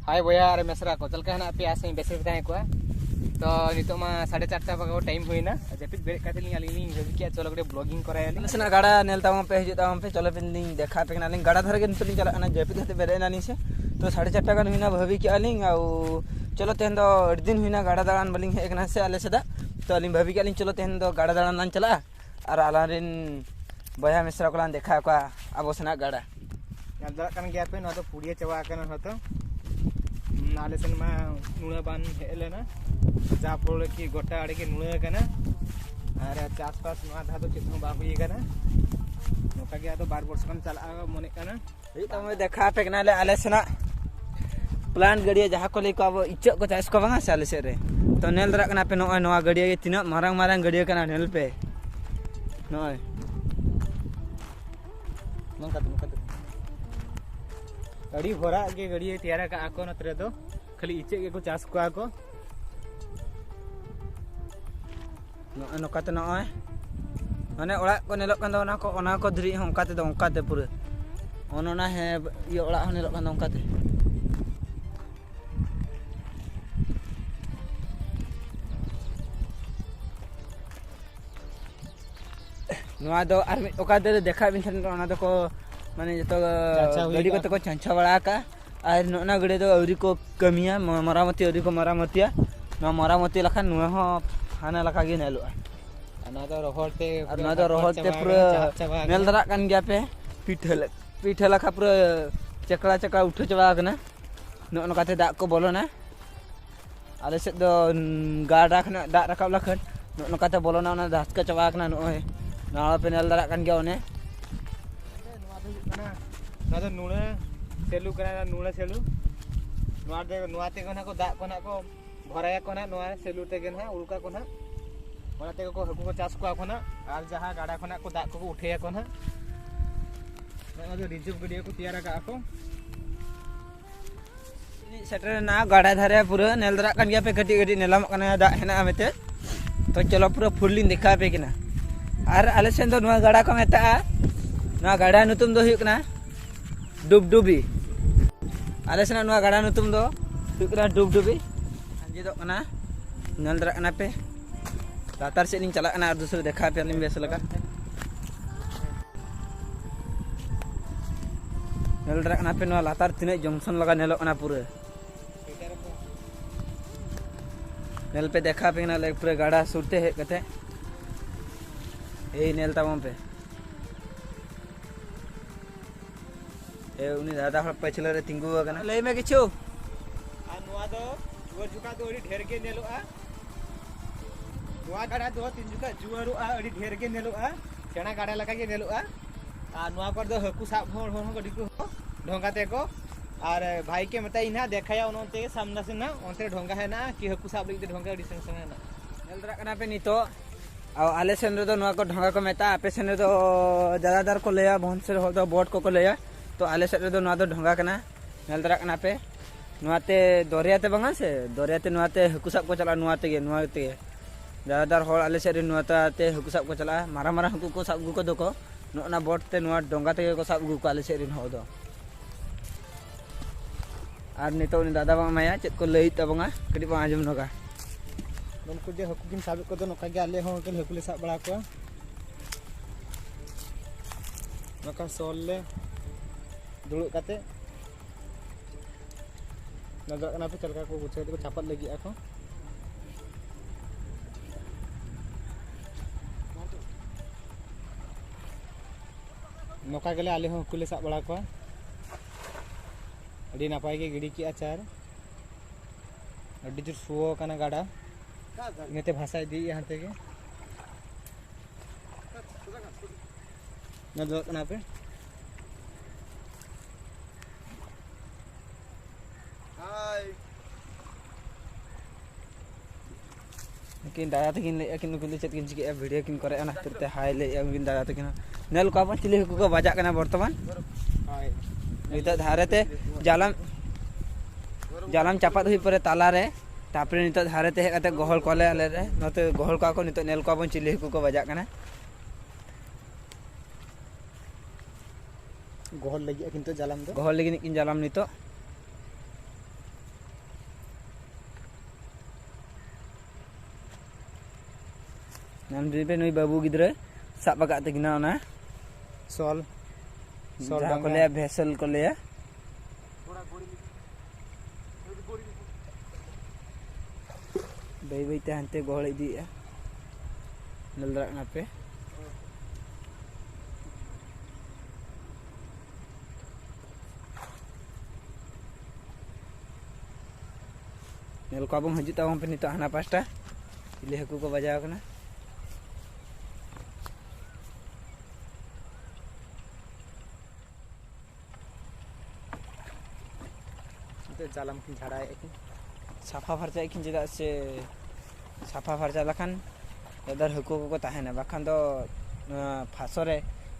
हाय बोया अरे मेसरा को चल के हना पे आसे बेसे बताए को तो नितो मा 4:30 बजे टाइम हुईना जपित बेरे काते लिंग आली लिंग क्या चलो गडे ब्लॉगिंग करायली लसना गाड़ा नेलता पे हिजुता पे चलो पे लिंग देखा पे ना लिंग गाड़ा धर के नितो लिंग चला ना जपित हते बेरे नानी से तो 4:30 गान हुईना भाभी के लिंग आ चलो तेन दो दिन हुईना गाड़ा दालान बलिंग हे एकना से आले सेदा तो लिंग भाभी के लिंग चलो तेन दो गाड़ा दालान लान चला और आलारिन बया मिश्रा को लान देखा को अब सना गाड़ा नदरा कन गया पे न तो पुड़िया चवा कन हतो नाले सन मा नुणा बान हेलेना जा पोल की गोटा आड़े के नुणा कना अरे चास पास मा धा तो चितनो बा हुई कना नोका गया तो 12 वर्ष कन चला मने कना ए तो मैं देखा पे ना ले आले सना प्लांट गड़िया जहां को ले को अब इच्छ को चास को बांगा साले से रे तो नेल दरा कना पे नोय नोआ गड़िया तिना मारंग मारंग गड़िया कना नेल पे नोय नोका अड़ी भरा के गड़ी तैयार का आको नतरे दो खाली इचे के को चास को आको नोकाते नोय माने ओड़ा को नेलो कन दो ओना को धरी होंकाते दो ओंकाते पूरे ओनोना है ये ओड़ा हो नेलो कन दो ओंकाते नोआ दो आर ओकाते देखा बिन थन ओना दो को माने जतो गड़ी को तो चंचा बड़ा का और नोना गड़ी तो औरी को कमिया मरामती औरी को मरामतिया न मरामती लखा नुआ हो हाना लखा गे नेलो ना तो रोहते पूरा नेल दरा कान गया पे पीठे लखा पूरा चकड़ा चकड़ा उठ चबा कना न काते दा को बोलो ना आले से दो गाड़ा खना दा रकाब लखन न काते बोलो ना ना धास का चबा कना नोय नाला पे नेल दरा कान गया ओने ना तो नुणा सेलू कना नुणा सेलू नुआते को ना को दा को ना को भराया को ना नुआ सेलू ते के ना उल्का को ना ओनाते को हकु को चास को ना और जहां गाड़ा को ना को दा को उठेया को ना ना जो रिजर्व गड़िया को तैयार का को सेटर ना गाड़ा धारे पूरा नेलदरा कान गया पे गटी गटी नेलाम कना दा हेना मेते तो चलो पूरा फुल्लिंग देखा पे किना और आले सेन दो नुआ गाड़ा को मेता ना गाड़ा नुतुम दो हुई कना डुबडुबी आले सेना नुआ गाड़ा नुतुम दो हुई कना डुबडुबी अंजी दो कना नेलदरा कना पे लातार से लिंग चला कना और दूसरे देखा पे लिंग बेस लगा नेलदरा कना पे नुआ लातार तिने जंक्शन लगा नेलो कना पूरे नेल पे देखा पे ना ले पूरे गाड़ा सुरते है कते ए नेल ताम पे ए उनी दादा हड़ पछले रे तिंगु कना ले में किछु आ नुआ दो जुवर जुका दो अड़ी ढेर के नेलो आ नुआ गाड़ा दो तीन जुका जुवर आ अड़ी ढेर के नेलो आ चना गाड़ा लगा के नेलो आ नुआ पर दो हकु साब होर होर गडी को ढोंगाते को और भाई के मताई ना देखाया उनते के सामने से ना ओनते ढोंगा है ना कि हकु साब लगी ढोंगा अड़ी संग संग ना नेलदरा कना पे नितो आ आले सेन रे दो नुआ को ढोंगा को मेता आपे सेन रे दो ज्यादातर को लेया बहुत से हो दो बोट को लेया तो आले सेट रे दो नुआ दो ढोंगा कना नेलदरा कना पे नुआते दरियाते बंगा से दरियाते नुआते हकु साब को चला नुआते गे नुआते ज्यादातर होड़ आले सेट रे नुआते हकु साब को चला मारा मारा हकु को साब गु को दो को नोना बोट ते नुआ डोंगा ते को साब गु को आले सेट रे हो दो और नितो नि दादा बा माया चेत को लई तबंगा कडी बा आजम नोगा उनको जे हकु किन साब को दो नोका गे आले हो के हकु ले साब बड़ा को नोका सोल ले दुड़ुक काते नजर कना पे चलका को गुछे को चापत लगी आको नोका गेले आले हो कुले साब बड़ा को अड़ी नापाय के गिड़ी की आचार अड़ी जोर सुओ कना गाड़ा नेते भाषा दी यहाँ ते के नजर कना पे किन दादा तकिन ले किन कुली चेत किन चिके वीडियो किन करे ना तुरते हाय ले किन दादा तकिन नेल को अपन चिली को बाजा कना वर्तमान हाय नित धारेते जालाम चापात हुई परे ताला रे तापरे नित धारेते हे कते गहल कोले आले रे नते गहल का को नित नेल को अपन चिली को बाजा कना गहल लगी किंतु जालाम दो गहल लगी किन जालाम नितो नाम पे नुई बाबू गिद्रे साब बगा तकिना ना सॉल सॉल जहाँ को लिया भेसल को लिया बाई बाई ते हंते गोहल इदी नलदरा ना पे नेल को अब हजु तावं पे नितो हाना पास्टा इले हकु को बजाव कना जालम की झाड़ा है साफा फरचा एकिन चेदा से साफा फरचा लखान एदार हकु को ताहेना बाखान दो फासरे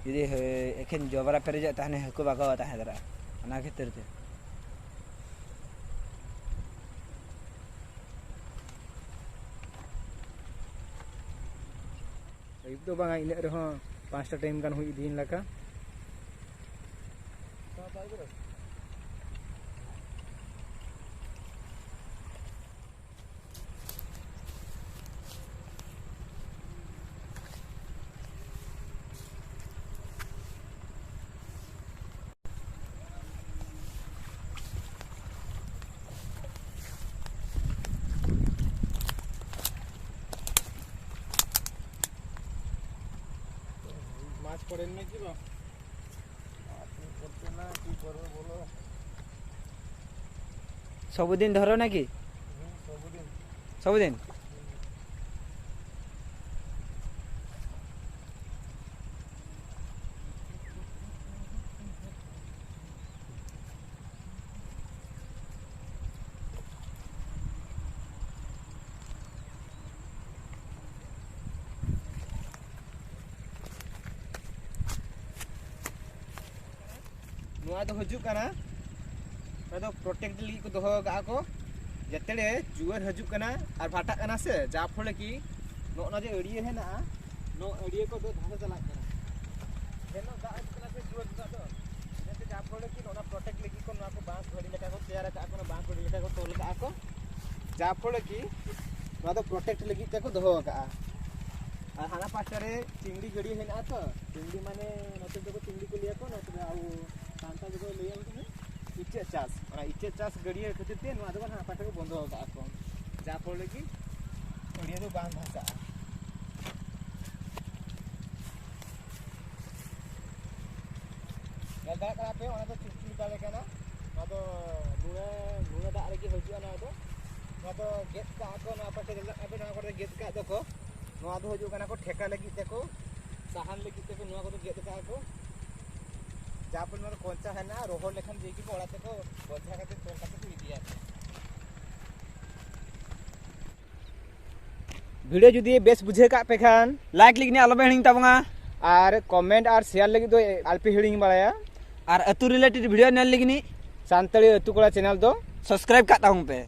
यदि एकिन जबरा पेरेजा ताहने हकु बागा ताहे दरा अना खेतर ते अयुब तो बांगा इने रहो 5टा टाइम गान हुई दिन लका माछ पड़ेन में की बा আপনি করতে না কি করব বলো सबुदिन धरो ना कि सबुदिन नुआ तो हजु कना तो प्रोटेक्ट लगी को दोहो गा को जतेड़े जुअर हजु कना और भाटा कना से जा फले की नो ना जे अड़िए है ना नो अड़िए को दो धासा चला कना हेनो गा कना से जुअर गा दो जते जा फले की नो ना प्रोटेक्ट लगी को ना को बांस घड़ी लगा को तैयार का को बांस घड़ी लगा को तोल का को जा फले की ना तो प्रोटेक्ट लगी ते को दोहो गा और हाना पास्टारे चिंगड़ी गड़ी है ना तो चिंगड़ी माने नते तो चिंगड़ी को लिया को ना तो आउ सांता जो ले आउ इच्चे चास और इच्चे चास गड़िया खातिर ते नुआ दबा हाना पास्टा को बंद होगा को जा पड़ले की गड़िया तो बांध भाषा गलदा करा पे ओना तो चिपचिप डाले केना ना तो लुना दा रे की हजु ना तो गेट का को ना पास्टा गलदा अबे ना को गेट का दको नुआ तो हजु कना को ठेका लगी ते को साहन लगी ते को नुआ को तो गेट का को जापन में कोंचा है ना रोहर लेखन जेकी पड़ा ते को बोझा का ते तोड़ का तो दिया वीडियो जुदी बेस बुझे का पे खान लाइक लिखने आलो बेहिंग ताबंगा और कमेंट और शेयर लगी दो अल्पी हिडिंग बाया और अतु रिलेटेड वीडियो नेल लिखनी सांतली अतु कोड़ा चैनल दो सब्सक्राइब का ताऊं पे